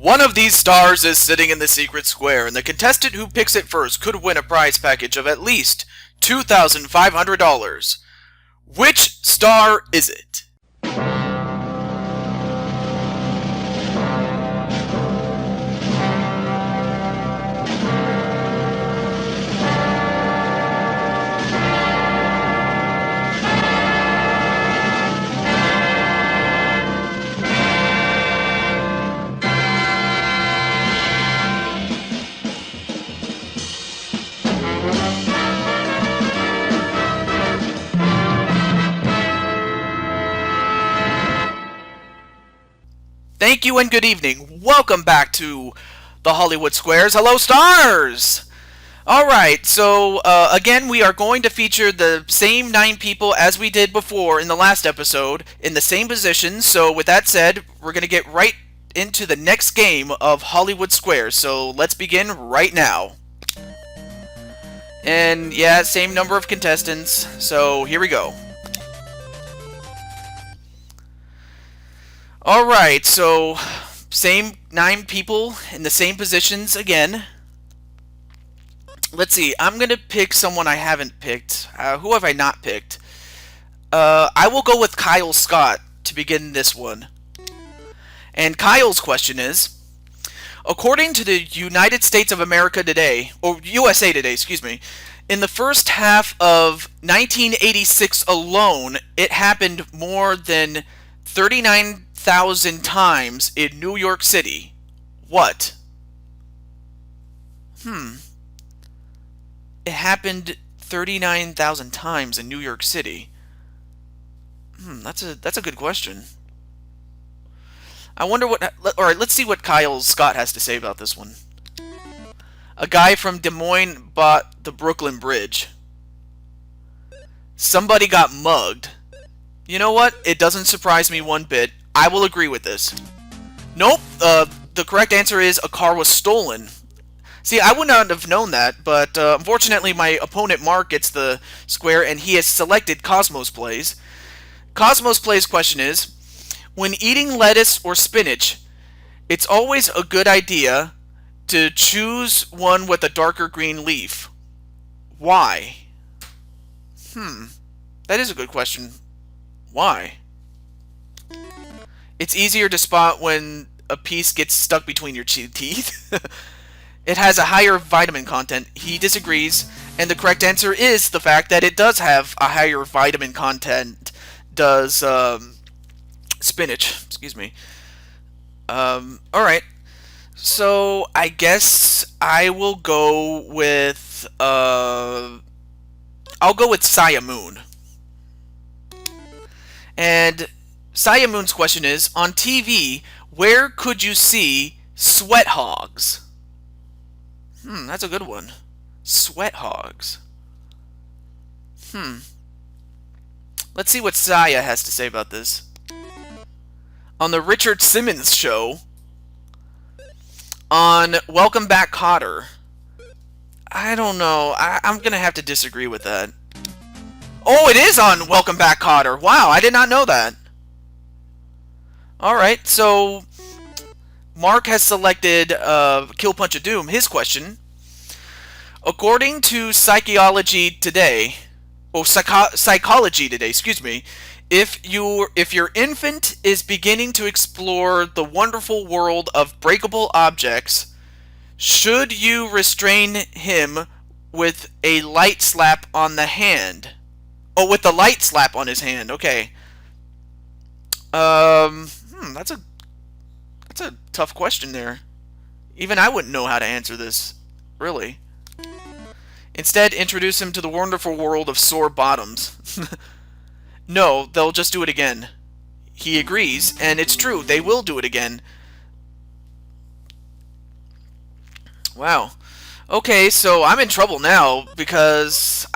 One of these stars is sitting in the secret square, and the contestant who picks it first could win a prize package of at least $2,500. Which star is it? Thank you and good evening. Welcome back to the Hollywood Squares. Hello, stars! Alright, so again, we are going to feature the same 9 people as we did before in the last episode in the same position. So with that said, we're going to get right into the next game of Hollywood Squares. So let's begin right now. And yeah, same number of contestants. So here we go. Alright, so same 9 people in the same positions again. Let's see, I'm going to pick someone I haven't picked. Who have I not picked? I will go with Kyle Scott to begin this one. And Kyle's question is, according to the United States of America Today, or USA Today, excuse me, in the first half of 1986 alone, it happened more than 39,000 times in New York City. What? It happened 39,000 times in New York City. That's a good question. I wonder what... Alright, let's see what Kyle Scott has to say about this one. A guy from Des Moines bought the Brooklyn Bridge. Somebody got mugged. You know what? It doesn't surprise me one bit. I will agree with this. Nope. The correct answer is a car was stolen. See, I would not have known that, but unfortunately my opponent Mark gets the square and he has selected CozmosPlays. CozmosPlays' question is, when eating lettuce or spinach, it's always a good idea to choose one with a darker green leaf. Why? That is a good question. Why? It's easier to spot when a piece gets stuck between your teeth. It has a higher vitamin content. He disagrees, and the correct answer is the fact that it does have a higher vitamin content. Does spinach? Excuse me. All right. So I guess I will go with I'll go with Saya Moon. And Saya Moon's question is, on TV, where could you see sweat hogs? That's a good one. Sweat hogs. Let's see what Saya has to say about this. On the Richard Simmons Show. On Welcome Back, Kotter. I don't know. I'm going to have to disagree with that. Oh, it is on Welcome Back, Kotter. Wow, I did not know that. Alright, so Mark has selected Kill Punch of Doom. His question, according to Psychology Today, excuse me, if your infant is beginning to explore the wonderful world of breakable objects, should you restrain him with a light slap on the hand? Oh, with the light slap on his hand. Okay. That's a tough question there. Even I wouldn't know how to answer this, really. Instead, introduce him to the wonderful world of sore bottoms. No, they'll just do it again. He agrees, and it's true, they will do it again. Wow. Okay, so I'm in trouble now because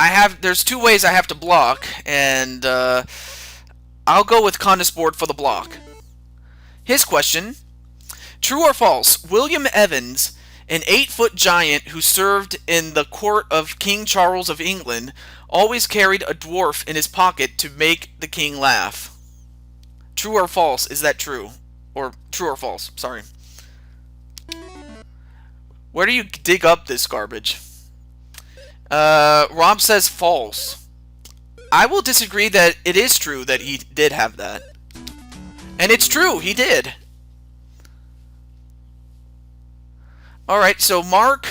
there's 2 ways I have to block, and I'll go with Condisport for the block. His question, true or false, William Evans, an 8-foot giant who served in the court of King Charles of England, always carried a dwarf in his pocket to make the king laugh. True or false? Is that true? Or true or false? Sorry. Where do you dig up this garbage? Rob says false. I will disagree that it is true that he did have that. And it's true, he did. Alright, so Mark...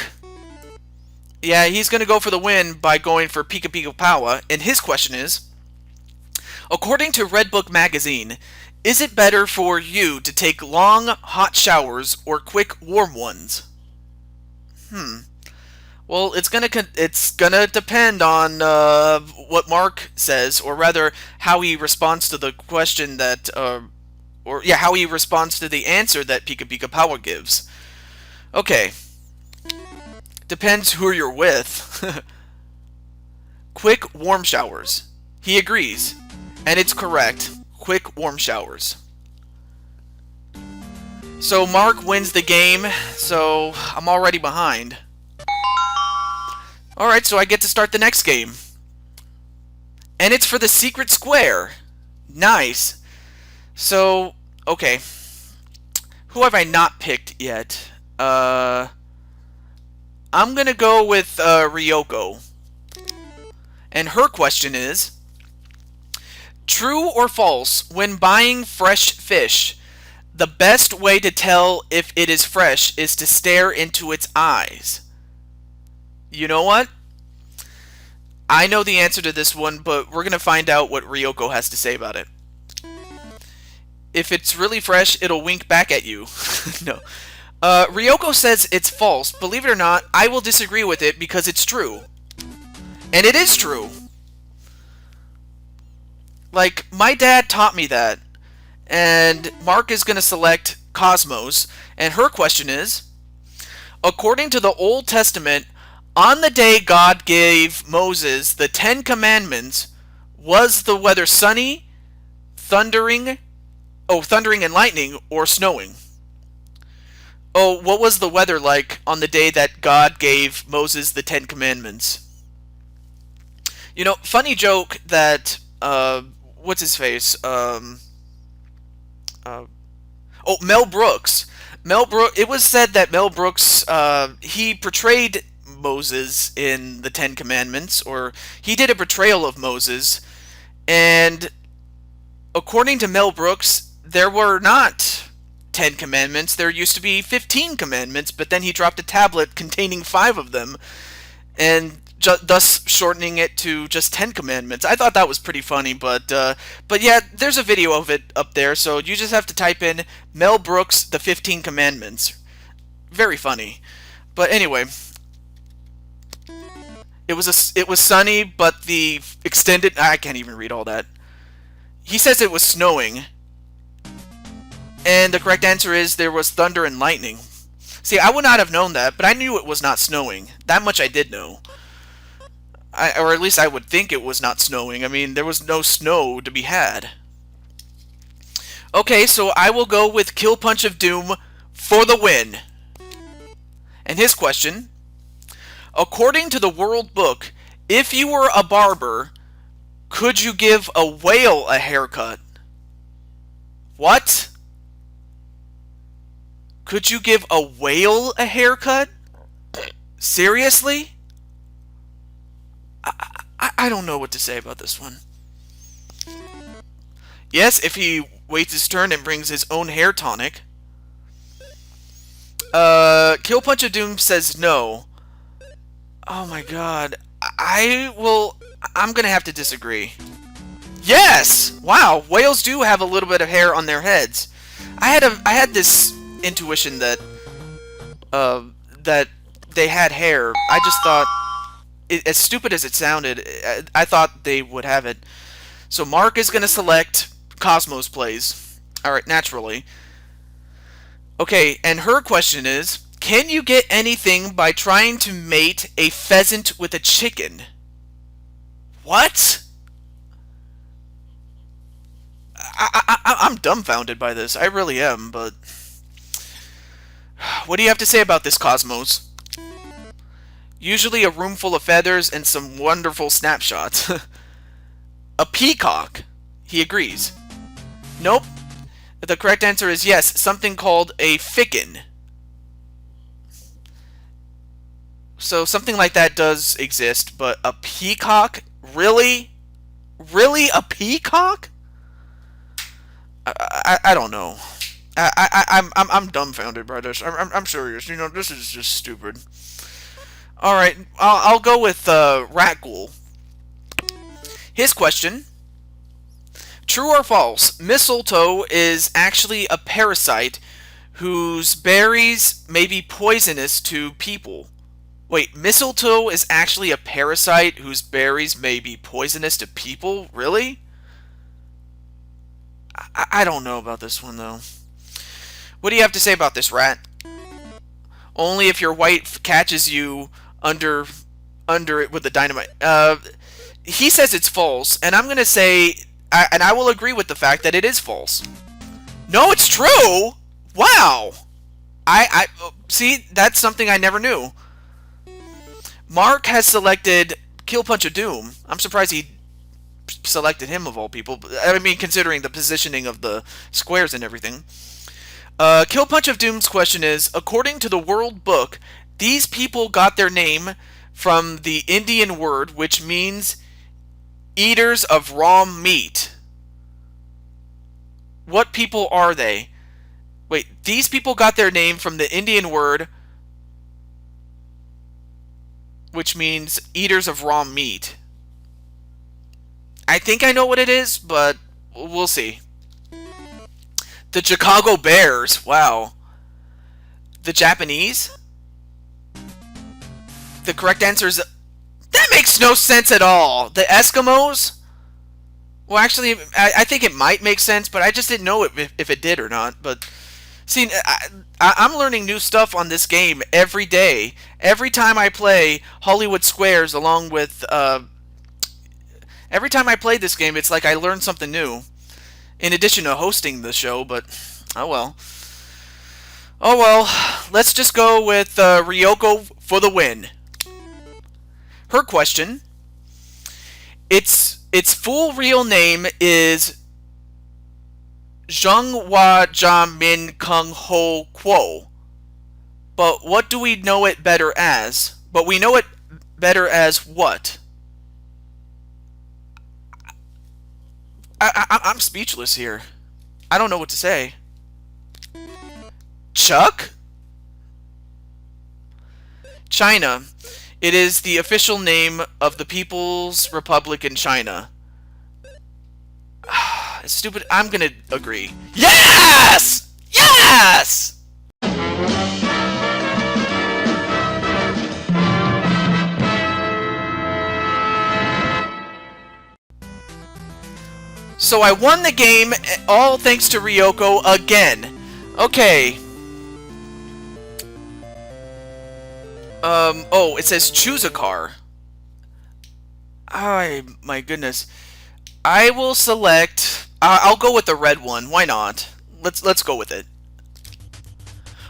Yeah, he's going to go for the win by going for Pika Pika Powa. And his question is, according to Redbook magazine, is it better for you to take long, hot showers or quick, warm ones? Well, it's gonna depend on what Mark says, or rather, how he responds to the question that, how he responds to the answer that Pika Pika Power gives. Okay. Depends who you're with. Quick, warm showers. He agrees. And it's correct. Quick, warm showers. So Mark wins the game, so I'm already behind. Alright, so I get to start the next game. And it's for the secret square. Nice. So, okay. Who have I not picked yet? I'm gonna go with Ryoko. And her question is, true or false, when buying fresh fish, the best way to tell if it is fresh is to stare into its eyes? You know what? I know the answer to this one, but we're gonna find out what Ryoko has to say about it. If it's really fresh, it'll wink back at you. No. Ryoko says it's false. Believe it or not, I will disagree with it because it's true. And it is true. Like, my dad taught me that. And Mark is going to select Cosmos. And her question is, according to the Old Testament, on the day God gave Moses the 10 Commandments, was the weather sunny, thundering and lightning, or snowing? Oh, what was the weather like on the day that God gave Moses the 10 Commandments? You know, funny joke that, what's his face? Mel Brooks. It was said that Mel Brooks, he portrayed Moses in the 10 Commandments, or he did a portrayal of Moses, and according to Mel Brooks, there were not 10 commandments. There used to be 15 commandments, but then he dropped a tablet containing 5 of them, and thus shortening it to just 10 commandments. I thought that was pretty funny, but yeah, there's a video of it up there, so you just have to type in Mel Brooks, the 15 Commandments. Very funny. But anyway, it was sunny, but the extended... I can't even read all that. He says it was snowing. And the correct answer is there was thunder and lightning. See, I would not have known that, but I knew it was not snowing. That much I did know. Or at least I would think it was not snowing. I mean, there was no snow to be had. Okay, so I will go with Kill Punch of Doom for the win. And his question, according to the World Book, if you were a barber, could you give a whale a haircut? What? Could you give a whale a haircut? Seriously? I don't know what to say about this one. Yes, if he waits his turn and brings his own hair tonic. Kill Punch of Doom says no. Oh my god. I'm gonna have to disagree. Yes! Wow, whales do have a little bit of hair on their heads. I had this intuition that that they had hair. I just thought, as stupid as it sounded, I thought they would have it. So Mark is going to select CozmosPlays. Alright, naturally. Okay, and her question is, can you get anything by trying to mate a pheasant with a chicken? What? I'm dumbfounded by this. I really am, but... What do you have to say about this, Cosmos? Usually a room full of feathers and some wonderful snapshots. A peacock. He agrees. Nope. The correct answer is yes, something called a ficken. So something like that does exist, but a peacock? Really? Really? A peacock? I don't know. I'm dumbfounded by this. I'm serious. You know, this is just stupid. All right, I'll go with Ratghoul. His question: true or false? Mistletoe is actually a parasite whose berries may be poisonous to people. Wait, mistletoe is actually a parasite whose berries may be poisonous to people? Really? I don't know about this one, though. What do you have to say about this, Rat? Only if your wife catches you under it with the dynamite. He says it's false, and I'm going to say, and I will agree with the fact that it is false. No, it's true! Wow! See, that's something I never knew. Mark has selected Kill Punch of Doom. I'm surprised he selected him of all people. I mean, considering the positioning of the squares and everything. Kill Punch of Doom's question is, according to the World Book, these people got their name from the Indian word which means eaters of raw meat. What people are they? Wait, these people got their name from the Indian word which means eaters of raw meat. I think I know what it is, but we'll see. The Chicago Bears. Wow. The Japanese? The correct answer is... That makes no sense at all. The Eskimos? Well, actually, I think it might make sense, but I just didn't know if it did or not. But see, I'm learning new stuff on this game every day. Every time I play Hollywood Squares along with... every time I play this game, it's like I learn something new. In addition to hosting the show, but... Oh well. Oh well. Let's just go with Ryoko for the win. Her question. Its full real name is Zhonghua Jia Min Kung Ho Kuo. But what do we know it better as? But we know it better as what? I'm speechless here. I don't know what to say. Chuck? China. It is the official name of the People's Republic in China. It's stupid. I'm gonna agree. Yes! Yes! So I won the game, all thanks to Ryoko again. Okay. Oh, it says choose a car. Oh, my goodness. I will select... I'll go with the red one. Why not? Let's go with it.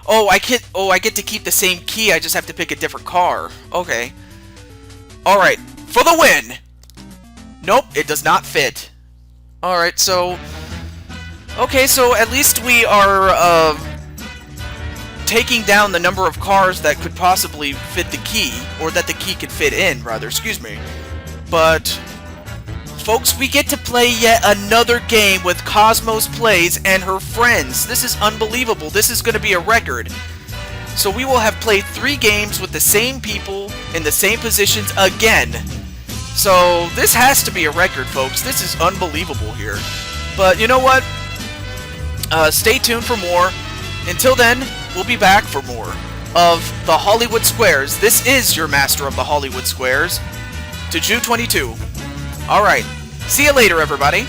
Oh, I get to keep the same key. I just have to pick a different car. Okay. Alright. For the win! Nope, it does not fit. Alright, so... Okay, so at least we are, taking down the number of cars that could possibly fit the key, or that the key could fit in, rather, excuse me. But, folks, we get to play yet another game with CozmosPlays and her friends. This is unbelievable. This is going to be a record. So we will have played 3 games with the same people in the same positions again. So this has to be a record, folks. This is unbelievable here. But you know what? Stay tuned for more. Until then, we'll be back for more of the Hollywood Squares. This is your master of the Hollywood Squares, Taju22. Alright, see you later, everybody.